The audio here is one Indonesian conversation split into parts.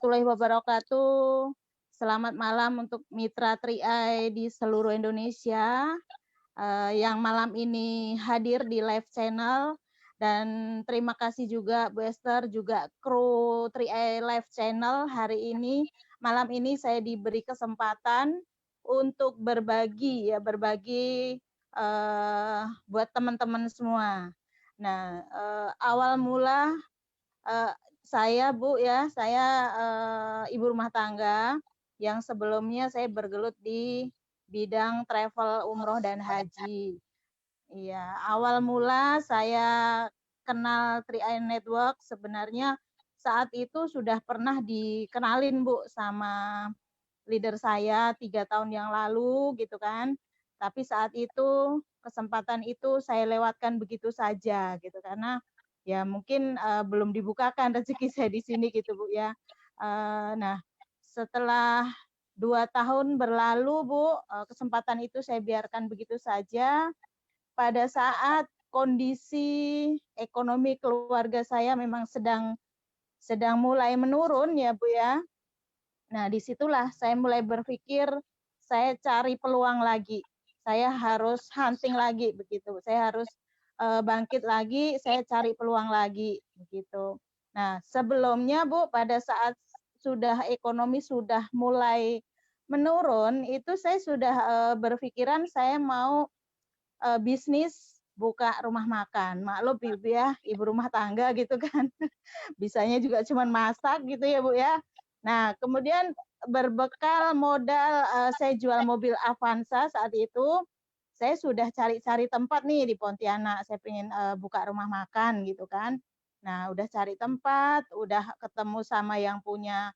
warahmatullahi wabarakatuh. Selamat malam untuk mitra Tri-Eye di seluruh Indonesia yang malam ini hadir di live channel. Dan terima kasih juga Bu Esther, juga kru Tri-Eye live channel hari ini. Malam ini saya diberi kesempatan untuk berbagi buat teman-teman semua. Nah, awal mula saya Bu ya, saya ibu rumah tangga yang sebelumnya saya bergelut di bidang travel umroh dan haji. Iya, awal mula saya kenal Tri-Eye Network sebenarnya saat itu sudah pernah dikenalin Bu sama leader saya 3 tahun yang lalu gitu kan. Tapi saat itu kesempatan itu saya lewatkan begitu saja gitu karena ya mungkin belum dibukakan rezeki saya di sini gitu Bu ya. Nah setelah 2 tahun berlalu Bu, kesempatan itu saya biarkan begitu saja. Pada saat kondisi ekonomi keluarga saya memang sedang mulai menurun ya Bu ya. Nah, disitulah saya mulai berpikir, saya cari peluang lagi. Saya harus hunting lagi, begitu. Saya harus bangkit lagi, saya cari peluang lagi, begitu. Nah, sebelumnya Bu, pada saat sudah ekonomi sudah mulai menurun, itu saya sudah berpikiran saya mau bisnis buka rumah makan. Maklum Ibu ya, ibu rumah tangga gitu kan. Bisanya juga cuma masak gitu ya Bu ya. Nah, kemudian berbekal modal saya jual mobil Avanza saat itu, saya sudah cari-cari tempat nih di Pontianak. Saya pengen buka rumah makan gitu kan. Nah, udah cari tempat, udah ketemu sama yang punya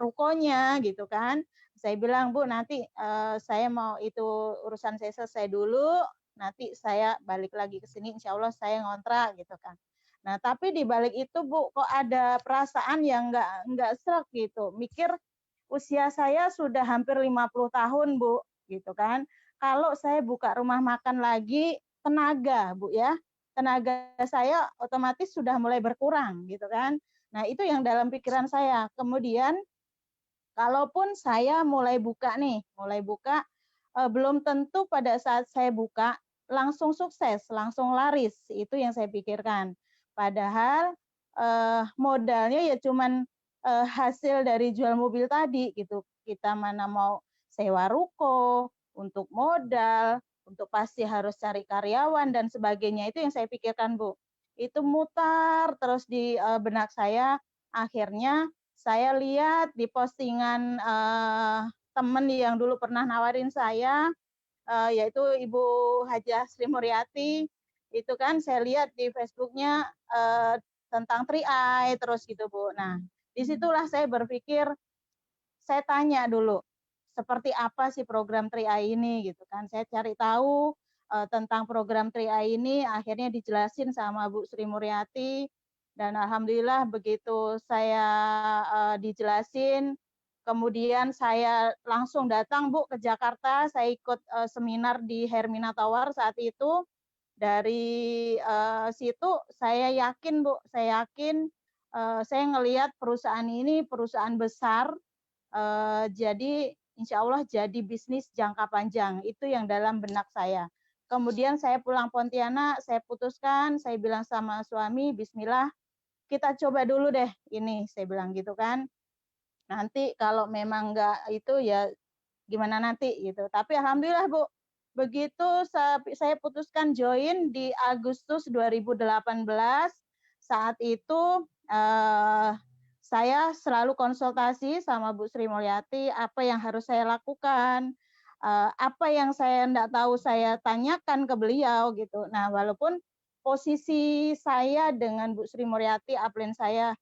rukonya gitu kan. Saya bilang, Bu, nanti saya mau itu urusan saya selesai dulu, nanti saya balik lagi ke sini, insya Allah saya ngontrak gitu kan. Nah, tapi di balik itu Bu, kok ada perasaan yang nggak sreg gitu. Mikir usia saya sudah hampir 50 tahun Bu, gitu kan. Kalau saya buka rumah makan lagi, tenaga Bu ya. Tenaga saya otomatis sudah mulai berkurang gitu kan. Nah, itu yang dalam pikiran saya. Kemudian kalaupun saya mulai buka nih, belum tentu pada saat saya buka langsung sukses, langsung laris. Itu yang saya pikirkan. Padahal modalnya ya cuman hasil dari jual mobil tadi gitu. Kita mana mau sewa ruko, untuk modal, untuk pasti harus cari karyawan dan sebagainya. Itu yang saya pikirkan, Bu. Itu mutar terus di benak saya. Akhirnya saya lihat di postingan teman yang dulu pernah nawarin saya, yaitu Ibu Hajah Sri Muryati, itu kan saya lihat di Facebooknya tentang Tri-Eye terus gitu Bu. Nah, disitulah saya berpikir, saya tanya dulu, seperti apa sih program Tri-Eye ini gitu kan. Saya cari tahu tentang program Tri-Eye ini, akhirnya dijelasin sama Bu Sri Muryati, dan alhamdulillah begitu saya dijelasin, kemudian saya langsung datang Bu ke Jakarta, saya ikut seminar di Hermina Tower saat itu. Dari situ saya yakin Bu, saya yakin saya ngelihat perusahaan ini perusahaan besar, jadi insya Allah jadi bisnis jangka panjang, itu yang dalam benak saya. Kemudian saya pulang Pontianak, saya putuskan, saya bilang sama suami, Bismillah, kita coba dulu deh ini, saya bilang gitu kan. Nanti kalau memang enggak itu ya gimana nanti gitu. Tapi alhamdulillah Bu, begitu saya putuskan join di Agustus 2018, saat itu saya selalu konsultasi sama Bu Sri Mulyati, apa yang harus saya lakukan, apa yang saya enggak tahu saya tanyakan ke beliau gitu. Nah, walaupun posisi saya dengan Bu Sri Mulyati, upline saya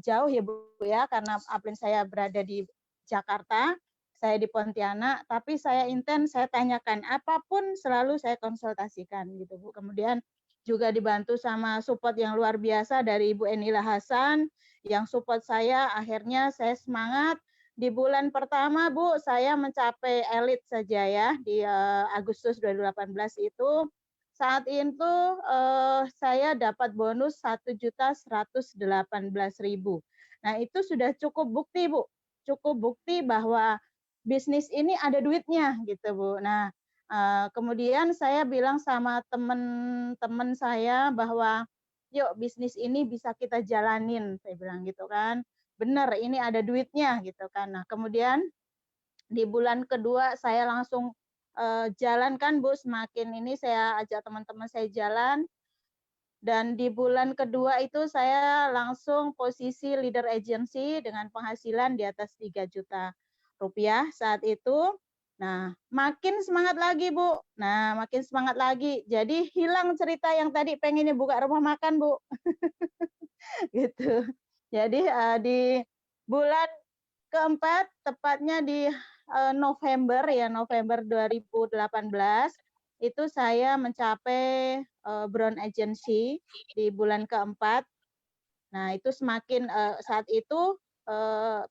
jauh ya Bu ya, karena upline saya berada di Jakarta, saya di Pontianak, tapi saya intens, saya tanyakan apapun selalu saya konsultasikan gitu Bu. Kemudian juga dibantu sama support yang luar biasa dari Ibu Enila Hasan yang support saya, akhirnya saya semangat. Di bulan pertama Bu, saya mencapai elit saja ya di Agustus 2018 itu. Saat itu saya dapat bonus 1.118.000. Nah, itu sudah cukup bukti, Bu. Cukup bukti bahwa bisnis ini ada duitnya gitu, Bu. Nah, kemudian saya bilang sama teman-teman saya bahwa, "Yuk bisnis ini bisa kita jalanin," saya bilang gitu kan. "Bener, ini ada duitnya," gitu kan. Nah, kemudian di bulan kedua saya langsung, jalan Bu, semakin ini saya ajak teman-teman saya jalan, dan di bulan kedua itu saya langsung posisi leader agency dengan penghasilan di atas 3 juta rupiah saat itu. Nah, makin semangat lagi, Bu. Nah, makin semangat lagi. Jadi hilang cerita yang tadi pengennya buka rumah makan, Bu. Gitu. Jadi, di bulan keempat, tepatnya di November ya, November 2018, itu saya mencapai Brown Agency di bulan keempat. Nah, itu semakin saat itu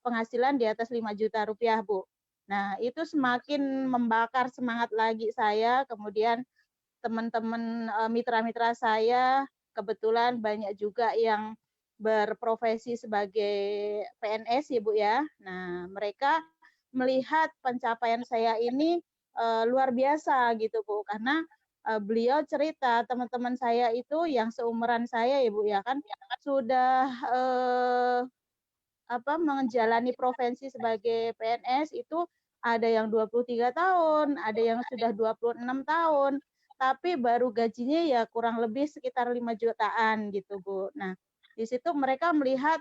penghasilan di atas 5 juta rupiah, Bu. Nah, itu semakin membakar semangat lagi saya, kemudian teman-teman mitra-mitra saya kebetulan banyak juga yang berprofesi sebagai PNS ya, Bu, ya. Nah, mereka melihat pencapaian saya ini luar biasa gitu, Bu, karena beliau cerita teman-teman saya itu yang seumuran saya ya, Bu, ya, kan sudah menjalani profesi sebagai PNS itu ada yang 23 tahun, ada yang sudah 26 tahun, tapi baru gajinya ya kurang lebih sekitar 5 jutaan gitu, Bu. Nah, di situ mereka melihat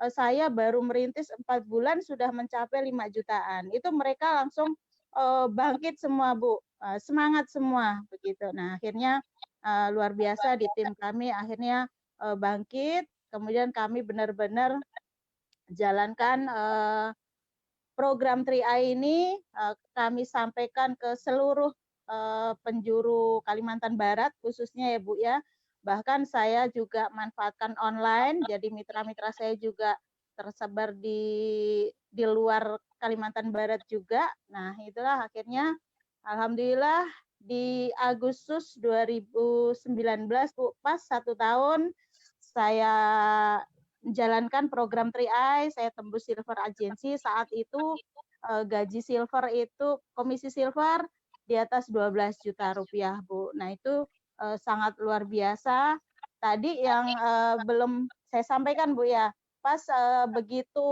saya baru merintis 4 bulan sudah mencapai 5 jutaan. Itu mereka langsung bangkit semua, Bu, semangat semua begitu. Nah, akhirnya luar biasa di tim kami akhirnya bangkit, kemudian kami benar-benar jalankan program 3i ini, kami sampaikan ke seluruh penjuru Kalimantan Barat khususnya ya, Bu, ya. Bahkan saya juga manfaatkan online, jadi mitra-mitra saya juga tersebar di luar Kalimantan Barat juga. Nah, itulah akhirnya alhamdulillah di Agustus 2019, Bu, pas 1 tahun saya menjalankan program 3i, saya tembus silver agency. Saat itu gaji silver itu, komisi silver di atas 12 juta rupiah, Bu. Nah, itu sangat luar biasa. Tadi yang belum saya sampaikan, Bu, ya, pas begitu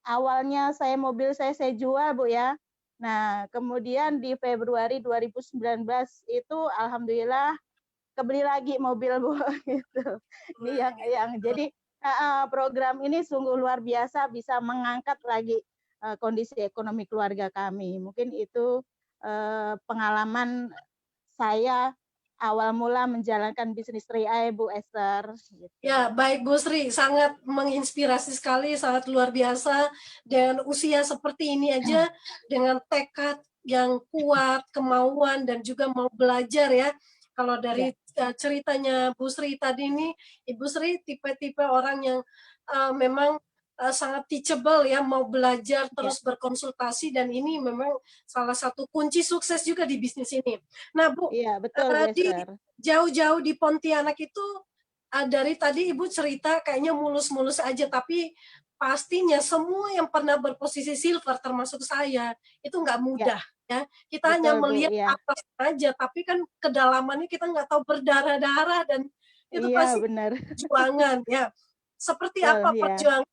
awalnya mobil saya jual, Bu, ya. Nah, kemudian di Februari 2019 itu alhamdulillah kebeli lagi mobil, Bu, gitu. Ini yang jadi program ini sungguh luar biasa bisa mengangkat lagi kondisi ekonomi keluarga kami. Mungkin itu pengalaman saya awal mula menjalankan bisnis 3i, Bu Esther. Gitu. Ya, baik Bu Sri, sangat menginspirasi sekali, sangat luar biasa. Dan usia seperti ini aja, dengan tekad yang kuat, kemauan, dan juga mau belajar ya. Kalau dari ceritanya Bu Sri tadi ini, Ibu Sri tipe-tipe orang yang memang sangat teachable ya, mau belajar terus berkonsultasi, dan ini memang salah satu kunci sukses juga di bisnis ini. Nah Bu, betul, Bu di Esther. jauh-jauh di Pontianak itu, dari tadi Ibu cerita kayaknya mulus-mulus aja, tapi pastinya semua yang pernah berposisi silver termasuk saya, itu nggak mudah ya. Kita hanya Betul, Bu, melihat ya. atas aja, tapi kan kedalamannya kita nggak tahu, berdarah-darah, dan itu Iya, pasti benar. perjuangan ya. Seperti Betul, apa ya. perjuangan?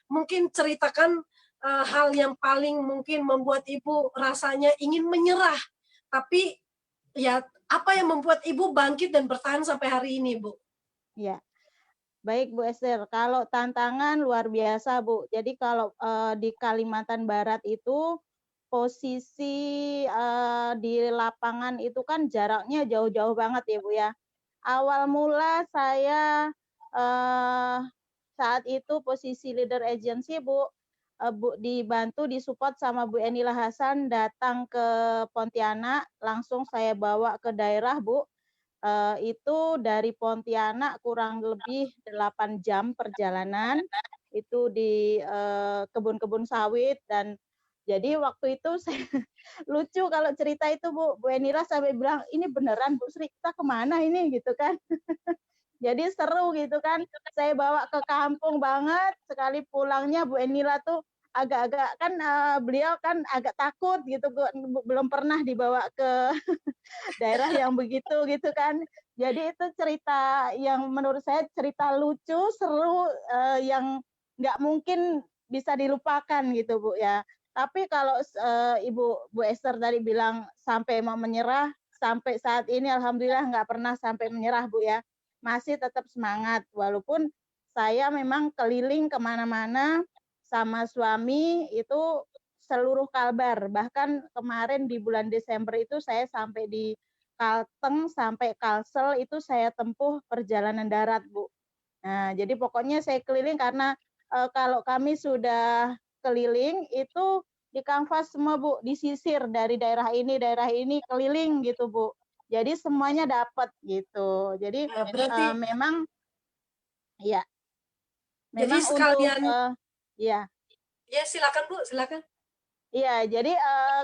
Mungkin ceritakan hal yang paling mungkin membuat Ibu rasanya ingin menyerah, tapi ya apa yang membuat Ibu bangkit dan bertahan sampai hari ini, Bu? Ya. Baik, Bu Esther, kalau tantangan luar biasa, Bu. Jadi kalau di Kalimantan Barat itu posisi di lapangan itu kan jaraknya jauh-jauh banget ya, Bu, ya. Awal mula saya saat itu posisi leader agency, Bu, dibantu disupport sama Bu Enila Hasan datang ke Pontianak, langsung saya bawa ke daerah, Bu. Itu dari Pontianak kurang lebih 8 jam perjalanan, itu di kebun-kebun sawit, dan jadi waktu itu saya lucu kalau cerita itu, Bu. Bu Enira sampai bilang, "Ini beneran Bu Sri, kita kemana ini?" Gitu kan. Jadi seru gitu kan. Saya bawa ke kampung banget, sekali pulangnya Bu Enila tuh agak-agak kan, beliau kan agak takut gitu, belum pernah dibawa ke daerah yang begitu gitu kan. Jadi itu cerita yang menurut saya cerita lucu, seru, yang nggak mungkin bisa dilupakan gitu Bu ya. Tapi kalau Ibu Bu Esther tadi bilang sampai mau menyerah, sampai saat ini alhamdulillah nggak pernah sampai menyerah Bu ya. Masih tetap semangat walaupun saya memang keliling kemana-mana sama suami itu seluruh Kalbar. Bahkan kemarin di bulan Desember itu saya sampai di Kalteng sampai Kalsel itu saya tempuh perjalanan darat, Bu. Nah, jadi pokoknya saya keliling karena kalau kami sudah keliling itu di kanvas semua, Bu, disisir dari daerah ini keliling gitu, Bu. Jadi semuanya dapat gitu. Jadi Nah, berarti memang ya, jadi memang untuk sekalian, ya. ya silakan Bu, silakan. Iya, jadi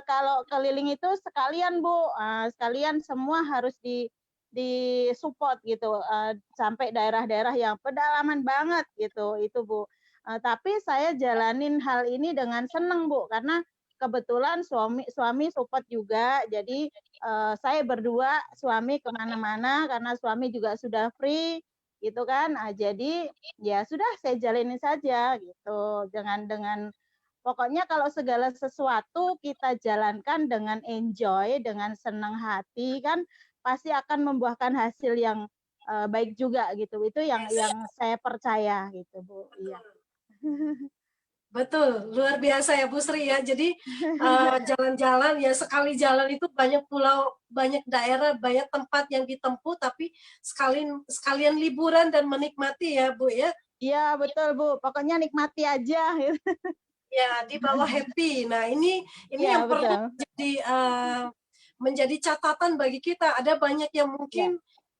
kalau keliling itu sekalian Bu, sekalian semua harus di-support gitu, sampai daerah-daerah yang pedalaman banget gitu, itu Bu. Tapi saya jalanin hal ini dengan senang Bu, karena kebetulan suami suami support juga, jadi saya berdua, suami kemana-mana karena suami juga sudah free gitu kan, jadi ya sudah saya jalanin saja gitu, dengan pokoknya kalau segala sesuatu kita jalankan dengan enjoy, dengan senang hati kan pasti akan membuahkan hasil yang baik juga gitu. Itu Yes, yang saya percaya gitu, Bu. Iya. betul, luar biasa ya Bu Sri ya. Jadi jalan-jalan ya sekali jalan itu banyak pulau, banyak daerah, banyak tempat yang ditempuh, tapi sekalian sekalian liburan dan menikmati ya Bu ya. Iya, betul, Bu. Pokoknya nikmati aja gitu. Ya, di bawah happy. Nah, ini yang Iya, perlu betul. menjadi catatan bagi kita. Ada banyak yang Iya, mungkin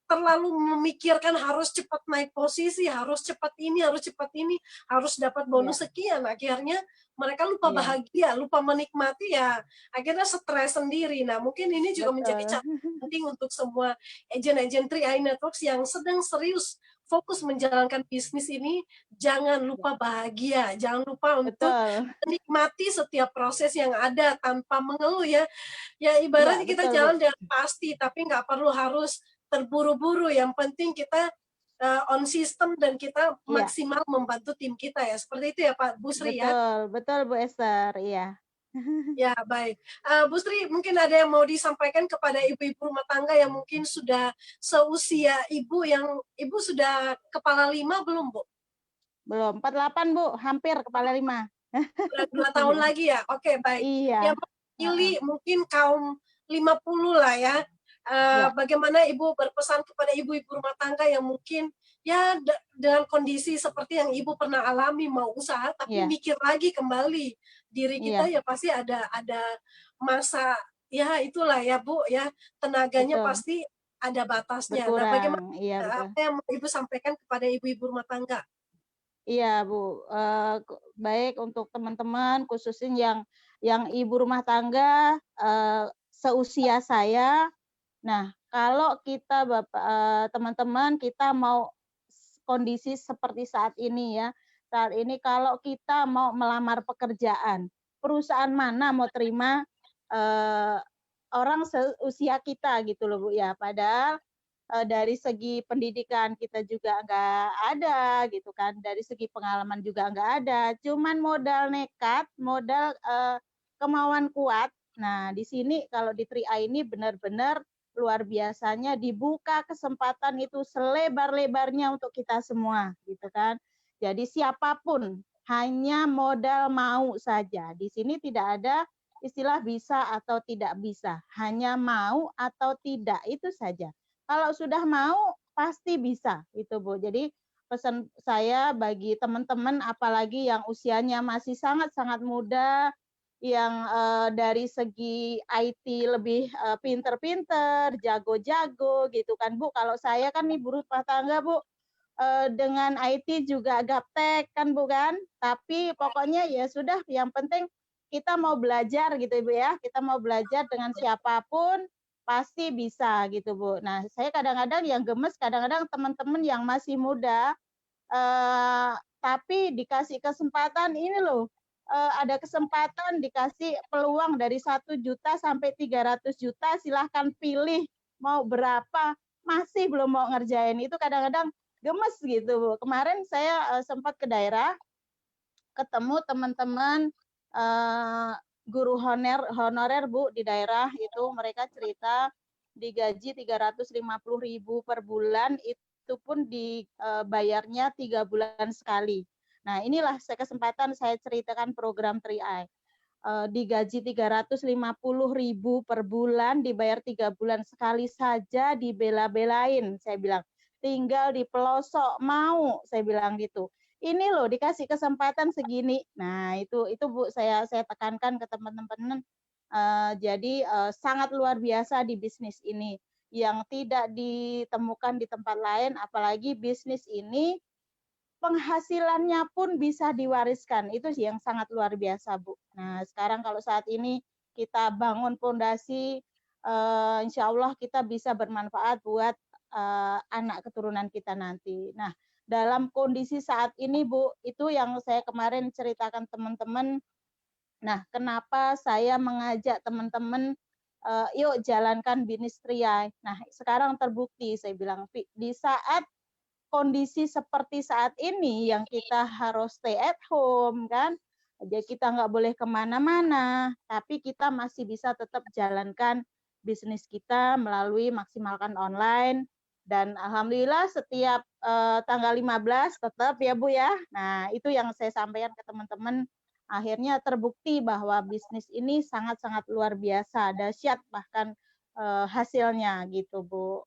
terlalu memikirkan harus cepat naik posisi, harus cepat ini, harus dapat iya, bonus sekian. Akhirnya mereka lupa iya, bahagia, lupa menikmati ya. Akhirnya stres sendiri. Nah, mungkin ini juga menjadi betul. catatan penting untuk semua agent-agent 3i Networks yang sedang serius fokus menjalankan bisnis ini, jangan Iya, lupa bahagia, jangan lupa untuk betul. menikmati setiap proses yang ada tanpa mengeluh ya. Ya Iya, ibaratnya kita betul, Bu. jalan dengan pasti, tapi nggak perlu harus terburu-buru. Yang penting kita on system dan kita Iya, maksimal membantu tim kita ya. Seperti itu ya Pak Busri ya. betul, betul, Bu Esther. Iya. Ya baik. Bu Sri mungkin ada yang mau disampaikan kepada ibu-ibu rumah tangga yang mungkin sudah seusia ibu yang ibu sudah kepala 5 belum Bu? Belum, 48 Bu, hampir kepala 5. Udah 2 tahun Iya. lagi ya? Oke, baik. Iya, Ya, heeh, mewakili mungkin kaum 50 lah ya, iya, bagaimana Ibu berpesan kepada ibu-ibu rumah tangga yang mungkin ya dengan kondisi seperti yang Ibu pernah alami, mau usaha tapi iya, mikir lagi kembali, diri kita iya, ya pasti ada masa ya itulah ya Bu ya, tenaganya betul, pasti ada batasnya. Nah, bagaimana berkurang, iya betul. apa yang mau Ibu sampaikan kepada ibu-ibu rumah tangga? Iya Bu, baik untuk teman-teman khususnya yang ibu rumah tangga, seusia saya. Nah, kalau kita teman-teman kita mau kondisi seperti saat ini ya, saat ini kalau kita mau melamar pekerjaan, perusahaan mana mau terima, eee, orang seusia kita gitu loh Bu ya. Padahal dari segi pendidikan kita juga nggak ada gitu kan, dari segi pengalaman juga nggak ada, cuman modal nekat, modal, kemauan kuat. Nah, di sini kalau di 3i ini benar-benar luar biasanya dibuka kesempatan itu selebar-lebarnya untuk kita semua, gitu kan. Jadi siapapun, hanya modal mau saja. Di sini tidak ada istilah bisa atau tidak bisa, hanya mau atau tidak, itu saja. Kalau sudah mau pasti bisa itu Bu. Jadi pesan saya bagi teman-teman apalagi yang usianya masih sangat-sangat muda, yang dari segi IT lebih pinter-pinter, jago-jago gitu kan Bu. Kalau saya kan ibu rumah tangga Bu, dengan IT juga gaptek kan Bu kan. Tapi pokoknya ya sudah yang penting kita mau belajar gitu Ibu ya. Kita mau belajar dengan siapapun pasti bisa gitu Bu. Nah, saya kadang-kadang yang gemes, kadang-kadang teman-teman yang masih muda, tapi dikasih kesempatan ini loh, ada kesempatan dikasih peluang dari 1 juta sampai 300 juta, silahkan pilih mau berapa, masih belum mau ngerjain. Itu kadang-kadang gemes gitu Bu. Kemarin saya sempat ke daerah, ketemu teman-teman guru honorer Bu di daerah itu, mereka cerita digaji 350.000 per bulan, itu pun dibayarnya 3 bulan sekali. Nah, inilah kesempatan saya ceritakan program 3i. Digaji 350.000 per bulan, dibayar 3 bulan sekali saja, dibela-belain, saya bilang. Tinggal di pelosok, mau, saya bilang gitu. Ini loh dikasih kesempatan segini. Nah, itu Bu saya tekankan ke teman-teman. Jadi sangat luar biasa di bisnis ini yang tidak ditemukan di tempat lain, apalagi bisnis ini penghasilannya pun bisa diwariskan. Itu yang sangat luar biasa, Bu. Nah, sekarang kalau saat ini kita bangun fondasi, insya Allah kita bisa bermanfaat buat anak keturunan kita nanti. Nah, dalam kondisi saat ini, Bu, itu yang saya kemarin ceritakan teman-teman. Nah, kenapa saya mengajak teman-teman, yuk jalankan bisnis Triai. Nah, sekarang terbukti, saya bilang, di saat kondisi seperti saat ini yang kita harus stay at home kan, jadi kita nggak boleh kemana-mana, tapi kita masih bisa tetap jalankan bisnis kita melalui maksimalkan online, dan alhamdulillah setiap tanggal 15 tetap ya Bu ya. Nah, itu yang saya sampaikan ke teman-teman, akhirnya terbukti bahwa bisnis ini sangat-sangat luar biasa, dahsyat bahkan hasilnya gitu Bu.